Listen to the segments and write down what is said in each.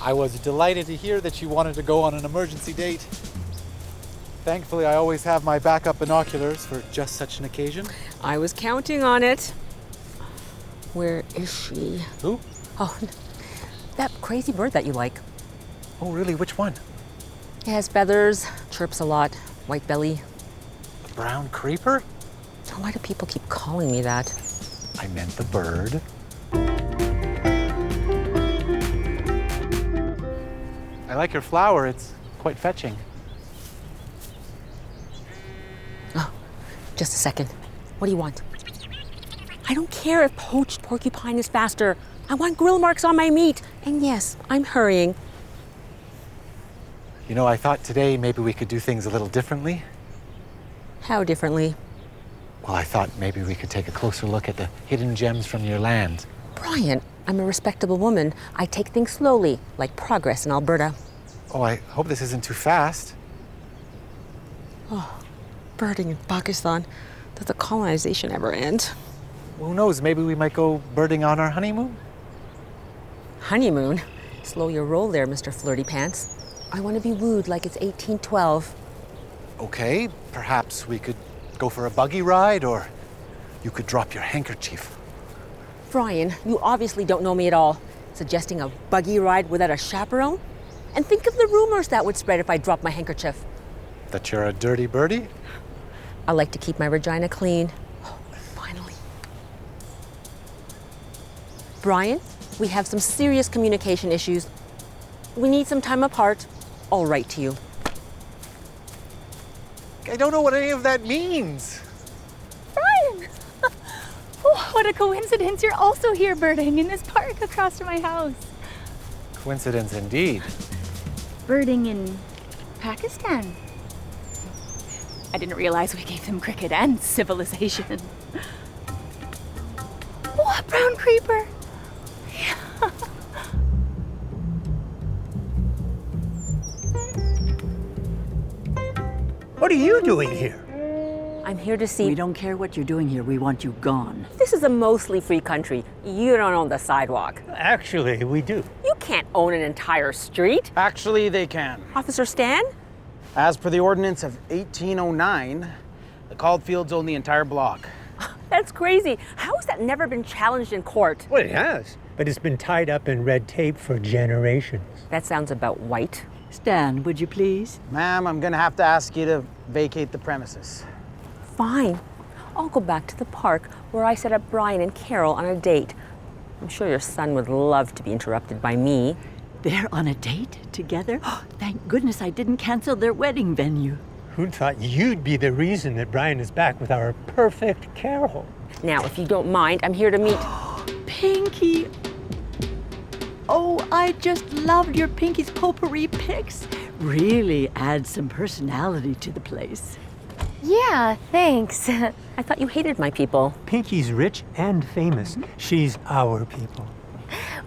I was delighted to hear that you wanted to go on an emergency date. Thankfully, I always have my backup binoculars for just such an occasion. I was counting on it. Where is she? Who? Oh, that crazy bird that you like. Oh, really? Which one? It has feathers, chirps a lot, white belly. The brown creeper? Why do people keep calling me that? I meant the bird. I like your flower. It's quite fetching. Oh, just a second. What do you want? I don't care if poached porcupine is faster. I want grill marks on my meat. And yes, I'm hurrying. You know, I thought today maybe we could do things a little differently. How differently? Well, I thought maybe we could take a closer look at the hidden gems from your land. Brian, I'm a respectable woman. I take things slowly, like progress in Alberta. Oh, I hope this isn't too fast. Oh, birding in Pakistan. Does the colonization ever end? Who knows, maybe we might go birding on our honeymoon? Honeymoon? Slow your roll there, Mr. Flirty Pants. I want to be wooed like it's 1812. Okay, perhaps we could go for a buggy ride, or you could drop your handkerchief. Brian, you obviously don't know me at all. Suggesting a buggy ride without a chaperone? And think of the rumors that would spread if I dropped my handkerchief. That you're a dirty birdie? I like to keep my vagina clean. Oh, finally. Brian, we have some serious communication issues. We need some time apart. I'll write to you. I don't know what any of that means. Brian! Oh, what a coincidence. You're also here birding in this park across from my house. Coincidence indeed. Birding in Pakistan. I didn't realize we gave them cricket and civilization. Oh, a brown creeper. What are you doing here? I'm here to see... We don't care what you're doing here. We want you gone. This is a mostly free country. You don't own the sidewalk. Actually, we do. You can't own an entire street. Actually, they can. Officer Stan? As per the ordinance of 1809, the Caulfields own the entire block. That's crazy. How has that never been challenged in court? Well, it has, but it's been tied up in red tape for generations. That sounds about white. Stan, would you please? Ma'am, I'm gonna have to ask you to vacate the premises. Fine. I'll go back to the park where I set up Brian and Carol on a date. I'm sure your son would love to be interrupted by me. They're on a date together? Oh, thank goodness I didn't cancel their wedding venue. Who thought you'd be the reason that Brian is back with our perfect Carol? Now, if you don't mind, I'm here to meet... Pinky! Oh, I just loved your Pinky's potpourri pics. Really adds some personality to the place. Yeah, thanks. I thought you hated my people. Pinky's rich and famous. She's our people.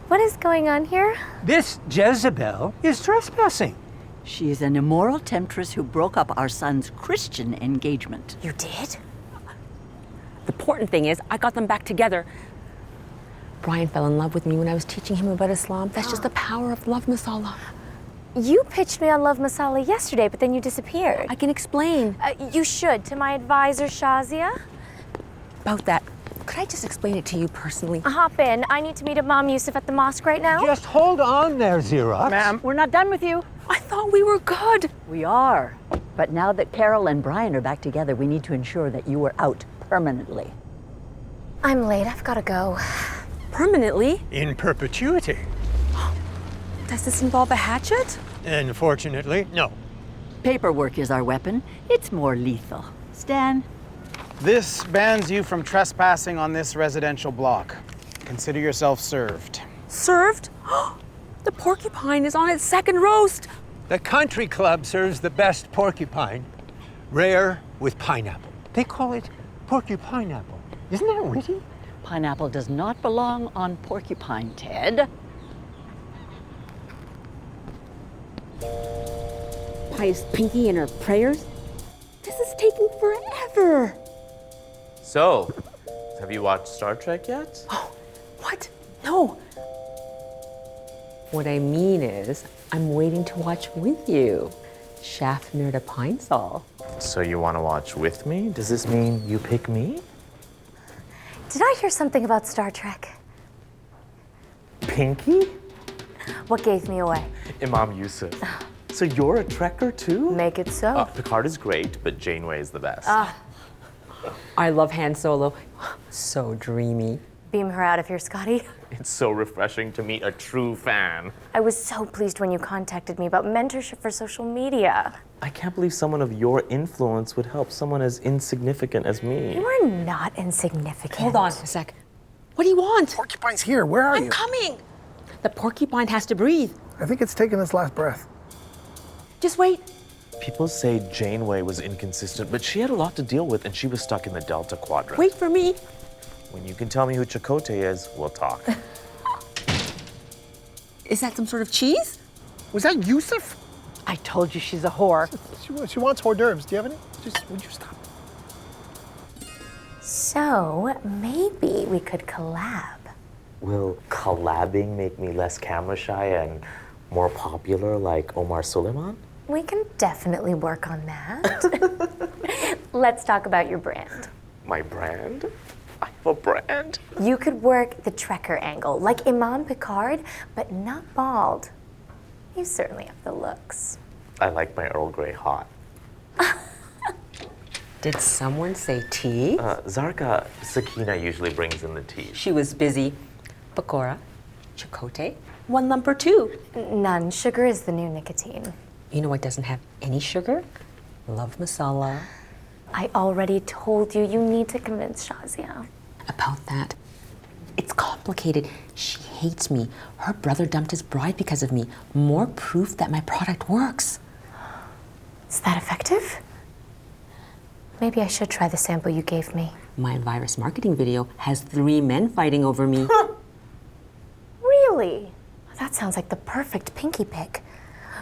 What is going on here? This Jezebel is trespassing. She is an immoral temptress who broke up our son's Christian engagement. You did? The important thing is, I got them back together. Brian fell in love with me when I was teaching him about Islam. That's just the power of love masala. You pitched me on Love Masala yesterday, but then you disappeared. I can explain. You should, to my advisor, Shazia. About that, could I just explain it to you personally? Hop in. I need to meet Imam Yusuf at the mosque right now. Just hold on there, Xerox. Ma'am, We're not done with you. I thought we were good. We are. But now that Carol and Brian are back together, we need to ensure that you are out permanently. I'm late. I've got to go. Permanently? In perpetuity. Does this involve a hatchet? Unfortunately, no. Paperwork is our weapon. It's more lethal. Stan? this bans you from trespassing on this residential block. Consider yourself served. Served? The porcupine is on its second roast. The country club serves the best porcupine, rare with pineapple. They call it porcupine apple. Isn't that witty? Pineapple does not belong on porcupine, Ted. Pious Pinky and her prayers? This is taking forever. So, have you watched Star Trek yet? Oh, what? No. What I mean is, I'm waiting to watch with you. Schaffner to Pine-Sol. So you want to watch with me? Does this mean you pick me? Did I hear something about Star Trek? Pinky? What gave me away? Imam Yusuf. So you're a Trekker too? Make it so. Picard is great, but Janeway is the best. I love Han Solo. So dreamy. Beam her out if you're Scotty. It's so refreshing to meet a true fan. I was so pleased when you contacted me about mentorship for social media. I can't believe someone of your influence would help someone as insignificant as me. You are not insignificant. Hold on a sec. What do you want? Porcupine's here. Where are I'm you? coming. The porcupine has to breathe. I think it's taking its last breath. Just wait. People say Janeway was inconsistent, but she had a lot to deal with and she was stuck in the Delta Quadrant. Wait for me. When you can tell me who Chakotay is, we'll talk. Is that some sort of cheese? Was that Yusuf? I told you she's a whore. She wants hors d'oeuvres. Do you have any? Would you stop? So, maybe we could collab. Will collabing make me less camera shy and more popular like Omar Suleiman? We can definitely work on that. Let's talk about your brand. My brand? I have a brand? You could work the Trekker angle, like Imam Picard, but not bald. You certainly have the looks. I like my Earl Grey hot. Did someone say tea? Zarqa, Sakeenah usually brings in the tea. She was busy. Bakora, Chakotay, one lump or two. None. Sugar is the new nicotine. You know what doesn't have any sugar? Love masala. I already told you, you need to convince Shazia. About that. It's complicated. She hates me. Her brother dumped his bride because of me. More proof that my product works. Is that effective? Maybe I should try the sample you gave me. My virus marketing video has 3 men fighting over me. Really? That sounds like the perfect pinky pick.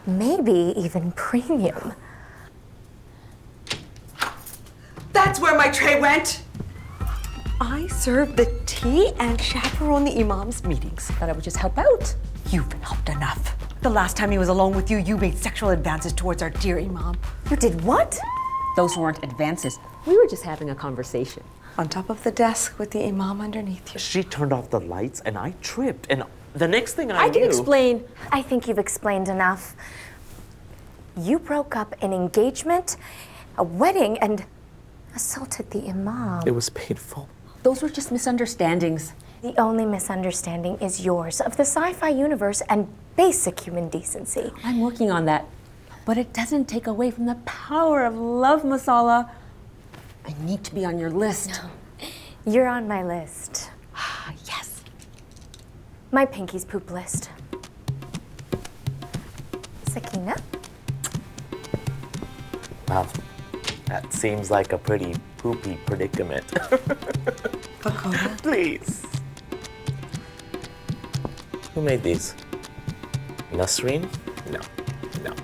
Maybe even premium. That's where my tray went. I served the tea and chaperone the imam's meetings. Thought I would just help out. You've helped enough. The last time he was alone with you, you made sexual advances towards our dear imam. You did what? Those weren't advances. We were just having a conversation. On top of the desk with the imam underneath you. She turned off the lights and I tripped. And the next thing I I can knew... explain. I think you've explained enough. You broke up an engagement, a wedding, and assaulted the imam. It was painful. Those were just misunderstandings. The only misunderstanding is yours of the sci-fi universe and basic human decency. I'm working on that. But it doesn't take away from the power of love masala. I need to be on your list. You're on my list. Yes. My Pinky's poop list. Sakeenah? Wow, that seems like a pretty poopy predicament. Bakora? Please. Who made these? Nasreen? No, no.